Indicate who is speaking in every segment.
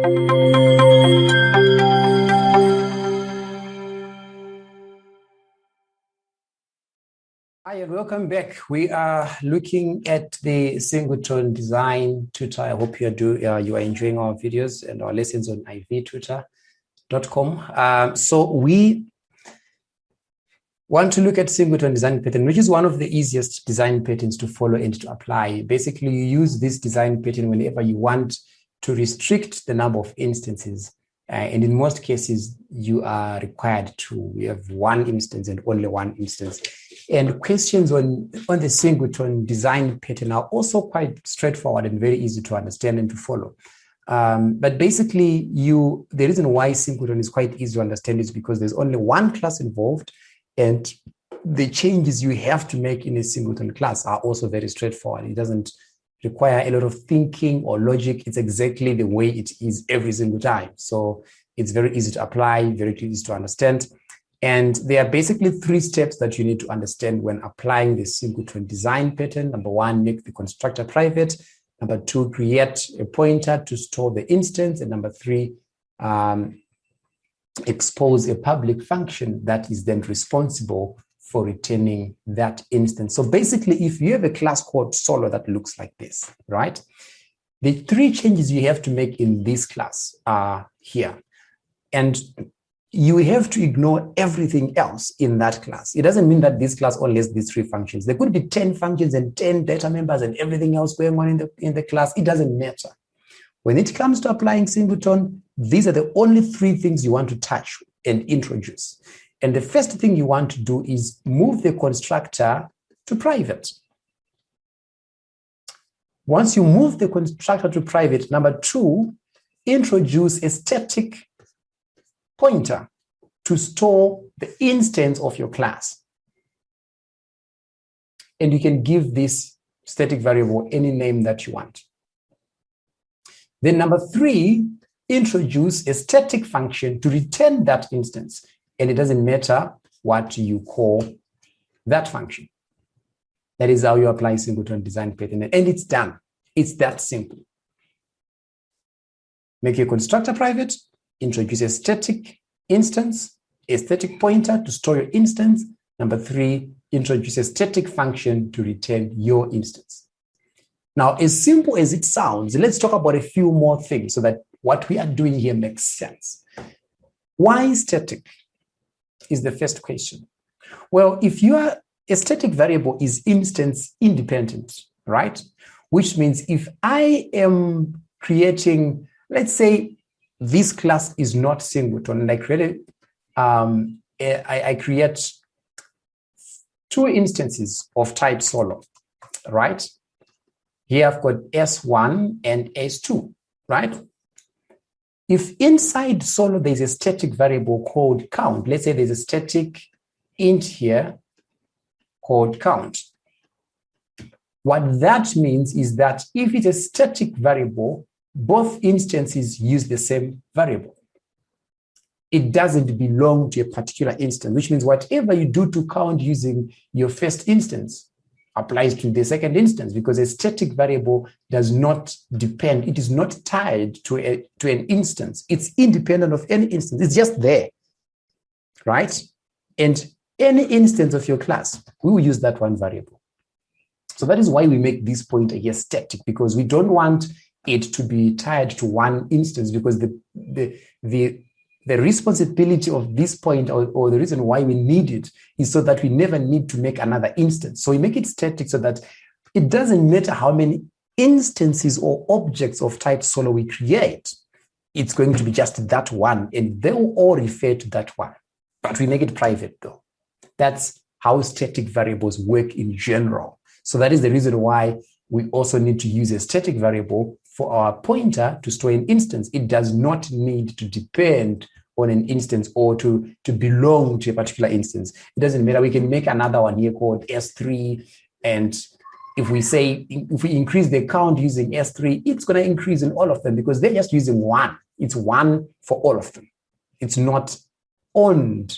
Speaker 1: Hi, and welcome back. We are looking at the Singleton design tutor. I hope you are enjoying our videos and our lessons on ivtutor.com. So we want to look at Singleton design pattern, which is one of the easiest design patterns to follow and to apply. Basically, you use this design pattern whenever you want to restrict the number of instances. And in most cases, you are required to have one instance and only one instance. And questions on the Singleton design pattern are also quite straightforward and very easy to understand and to follow. But basically, the reason why Singleton is quite easy to understand is because there's only one class involved, and the changes you have to make in a Singleton class are also very straightforward. It doesn't require a lot of thinking or logic. It's exactly the way it is every single time. So it's very easy to apply, very easy to understand. And there are basically three steps that you need to understand when applying the Singleton design pattern. Number one, make the constructor private. Number two, create a pointer to store the instance. And number three, expose a public function that is then responsible for returning that instance. So basically, if you have a class called solo that looks like this, right? The three changes you have to make in this class are here. And you have to ignore everything else in that class. It doesn't mean that this class only has these three functions. There could be 10 functions and 10 data members and everything else going on in the class. It doesn't matter. When it comes to applying Singleton, these are the only three things you want to touch and introduce. And the first thing you want to do is move the constructor to private. Once you move the constructor to private, number two, introduce a static pointer to store the instance of your class. And you can give this static variable any name that you want. Then number three, introduce a static function to return that instance. And it doesn't matter what you call that function. That is how you apply Singleton design pattern. And it's done. It's that simple. Make your constructor private, introduce a static instance, a static pointer to store your instance. Number three, introduce a static function to return your instance. Now, as simple as it sounds, let's talk about a few more things so that what we are doing here makes sense. Why static is the first question. Well, if a static variable is instance independent, right? Which means if I am creating, let's say this class is not Singleton, and I create two instances of type solo, right? Here I've got S1 and S2, right? If inside solo there's a static variable called count, let's say there's a static int here called count. What that means is that if it's a static variable, both instances use the same variable. It doesn't belong to a particular instance, which means whatever you do to count using your first instance applies to the second instance, because a static variable does not depend. It is not tied to an instance. It's independent of any instance. It's just there, right? And any instance of your class, we will use that one variable. So that is why we make this pointer here static, because we don't want it to be tied to one instance, because the responsibility of this point, or the reason why we need it, is so that we never need to make another instance. So we make it static so that it doesn't matter how many instances or objects of type solo we create. It's going to be just that one, and they will all refer to that one. But we make it private though. That's how static variables work in general. So that is the reason why we also need to use a static variable for our pointer to store an instance. It does not need to depend on an instance or to belong to a particular instance. It doesn't matter. We can make another one here called S3. And if we increase the count using S3, it's going to increase in all of them because they're just using one. It's one for all of them. It's not owned,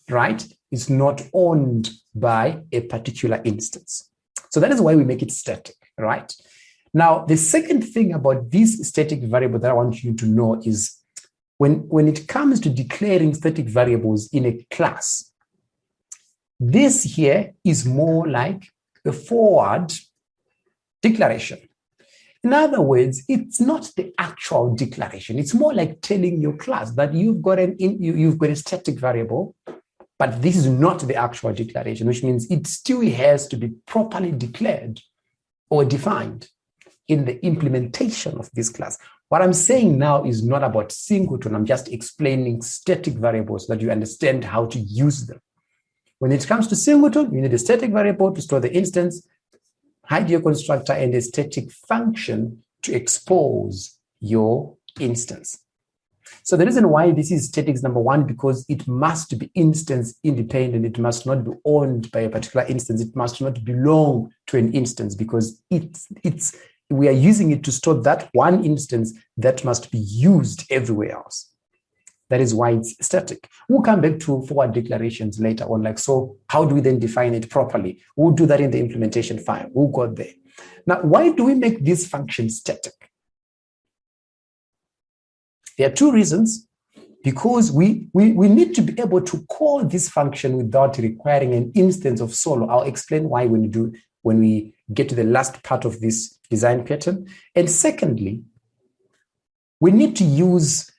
Speaker 1: right? It's not owned by a particular instance. So that is why we make it static, right? Now, the second thing about this static variable that I want you to know is when it comes to declaring static variables in a class, this here is more like a forward declaration. In other words, it's not the actual declaration. It's more like telling your class that you've got a static variable, but this is not the actual declaration, which means it still has to be properly declared or defined in the implementation of this class. What I'm saying now is not about Singleton. I'm just explaining static variables so that you understand how to use them. When it comes to Singleton, you need a static variable to store the instance, hide your constructor, and a static function to expose your instance. So the reason why this is static is number one, because it must be instance independent. It must not be owned by a particular instance. It must not belong to an instance, because we are using it to store that one instance that must be used everywhere else. That is why it's static. We'll come back to forward declarations later on. Like, so how do we then define it properly? We'll do that in the implementation file. We'll go there. Now, why do we make this function static? There are two reasons. Because we need to be able to call this function without requiring an instance of solo. I'll explain why when we get to the last part of this design pattern. And secondly, we need to use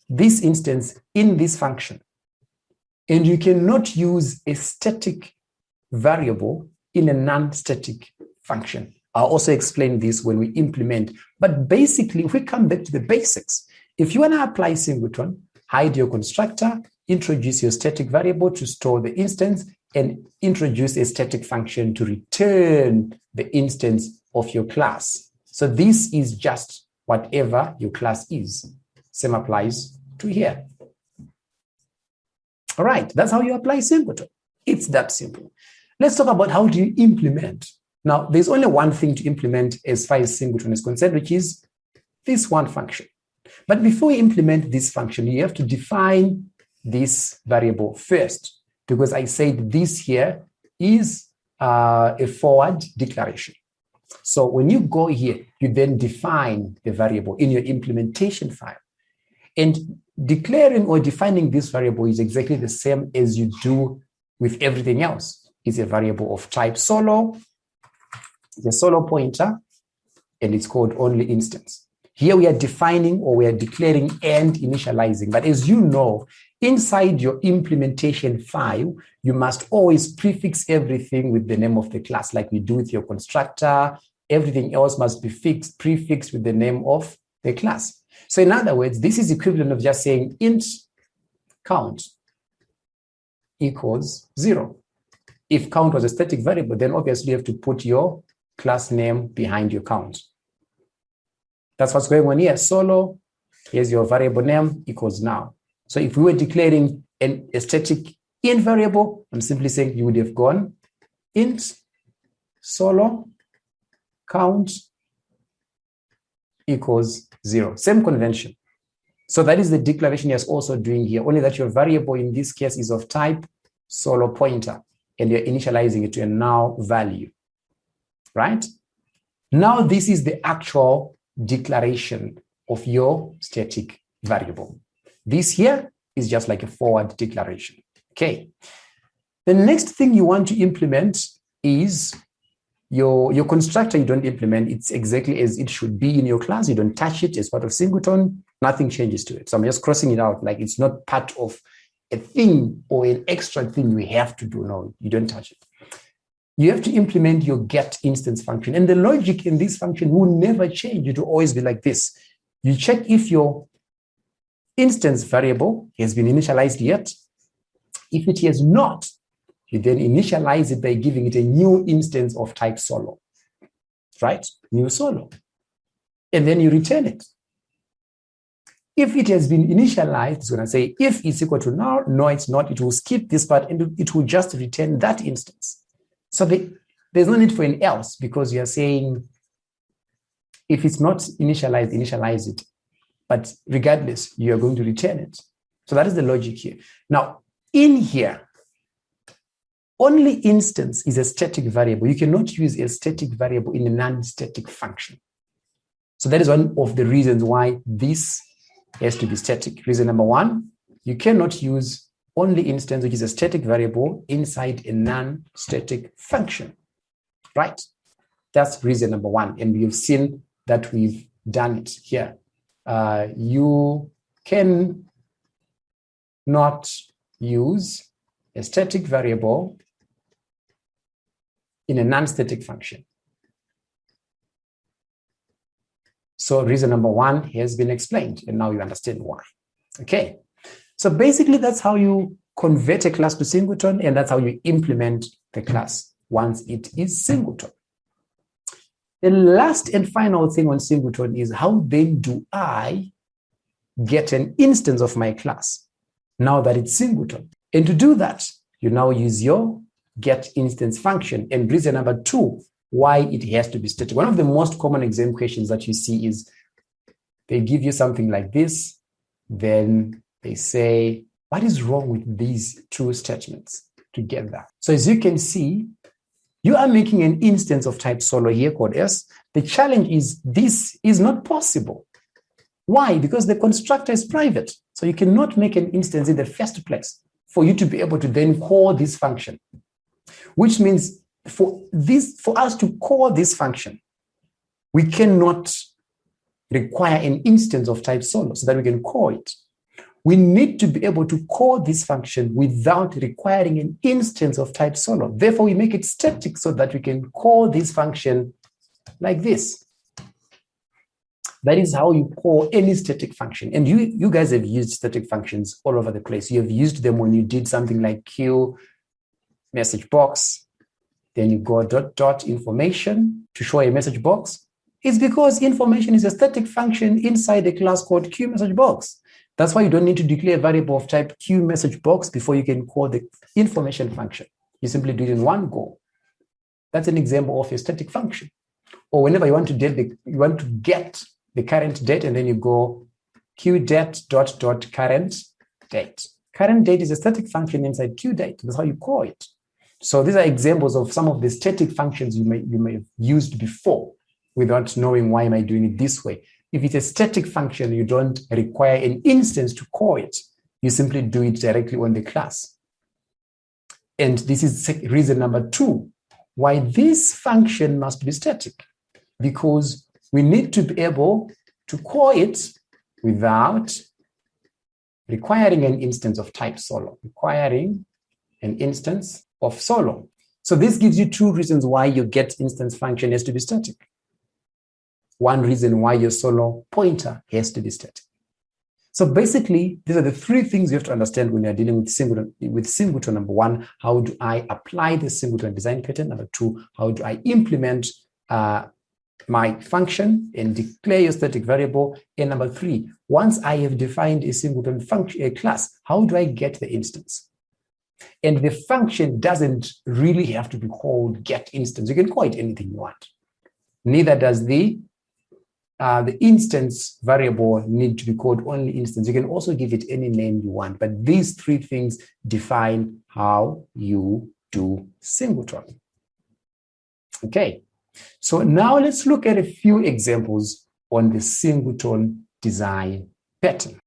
Speaker 1: this instance in this function. And you cannot use a static variable in a non-static function. I'll also explain this when we implement. But basically, if we come back to the basics, if you want to apply Singleton, hide your constructor, introduce your static variable to store the instance, and introduce a static function to return the instance of your class. So this is just whatever your class is. Same applies to here. All right, that's how you apply Singleton. It's that simple. Let's talk about how do you implement. Now, there's only one thing to implement as far as Singleton is concerned, which is this one function. But before you implement this function, you have to define this variable first, because I said this here is a forward declaration. So when you go here, you then define the variable in your implementation file. And declaring or defining this variable is exactly the same as you do with everything else. It's a variable of type solo, it's a solo pointer, and it's called only instance. Here we are defining or we are declaring and initializing. But as you know, inside your implementation file, you must always prefix everything with the name of the class, like we do with your constructor. Everything else must be prefixed with the name of the class. So in other words, this is equivalent of just saying int count equals 0. If count was a static variable, then obviously you have to put your class name behind your count. That's what's going on here. Solo, here's your variable name equals now. So if we were declaring a static int variable, I'm simply saying you would have gone int solo count equals 0. Same convention. So that is the declaration you're also doing here, only that your variable in this case is of type solo pointer, and you're initializing it to a now value, right? Now this is the actual declaration of your static variable. This here is just like a forward declaration. Okay. The next thing you want to implement is your constructor. You don't implement. It's exactly as it should be in your class. You don't touch it as part of Singleton. Nothing changes to it. So I'm just crossing it out, like it's not part of a thing or an extra thing we have to do. No, you don't touch it. You have to implement your get instance function. And the logic in this function will never change. It will always be like this. You check if your instance variable has been initialized yet. If it has not, you then initialize it by giving it a new instance of type solo, right? New solo. And then you return it. If it has been initialized, it's going to say if it's equal to now, no, it's not. It will skip this part and it will just return that instance. So there's no need for an else, because you're saying if it's not initialized, initialize it. But regardless, you are going to return it. So that is the logic here. Now, in here, only instance is a static variable. You cannot use a static variable in a non-static function. So that is one of the reasons why this has to be static. Reason number one, you cannot use only instance, which is a static variable, inside a non-static function, right? That's reason number one. And we've seen that we've done it here. You can not use a static variable in a non-static function. So reason number one has been explained, and now you understand why. Okay. So basically, that's how you convert a class to Singleton, and that's how you implement the class once it is Singleton. The last and final thing on Singleton is how then do I get an instance of my class now that it's Singleton? And to do that, you now use your get instance function. And reason number two, why it has to be static. One of the most common exam questions that you see is they give you something like this, then they say, what is wrong with these two statements together? So as you can see, you are making an instance of type solo here called S. The challenge is this is not possible. Why? Because the constructor is private. So you cannot make an instance in the first place for you to be able to then call this function, which means for us to call this function, we cannot require an instance of type solo so that we can call it. We need to be able to call this function without requiring an instance of type solo. Therefore, we make it static so that we can call this function like this. That is how you call any static function. And you guys have used static functions all over the place. You have used them when you did something like queue, message box, then you go ... information to show a message box. It's because information is a static function inside a class called queue message box. That's why you don't need to declare a variable of type queue message box before you can call the information function. You simply do it in one go. That's an example of a static function. Or whenever you want to get the current date, and then you go qdet ... current date. Current date is a static function inside qdate. That's how you call it. So these are examples of some of the static functions you may have used before without knowing why am I doing it this way. If it's a static function, you don't require an instance to call it. You simply do it directly on the class. And this is reason number two, why this function must be static, because we need to be able to call it without requiring an instance of type solo, requiring an instance of solo. So this gives you two reasons why your get instance function has to be static. One reason why your solo pointer has to be static. So basically, these are the three things you have to understand when you're dealing with Singleton. Number one, how do I apply the Singleton design pattern? Number two, how do I implement my function and declare your static variable? And number three, once I have defined a Singleton function, a class, how do I get the instance? And the function doesn't really have to be called get instance. You can call it anything you want. Neither does the instance variable need to be called only instance. You can also give it any name you want, but these three things define how you do Singleton. Okay, so now let's look at a few examples on the Singleton design pattern.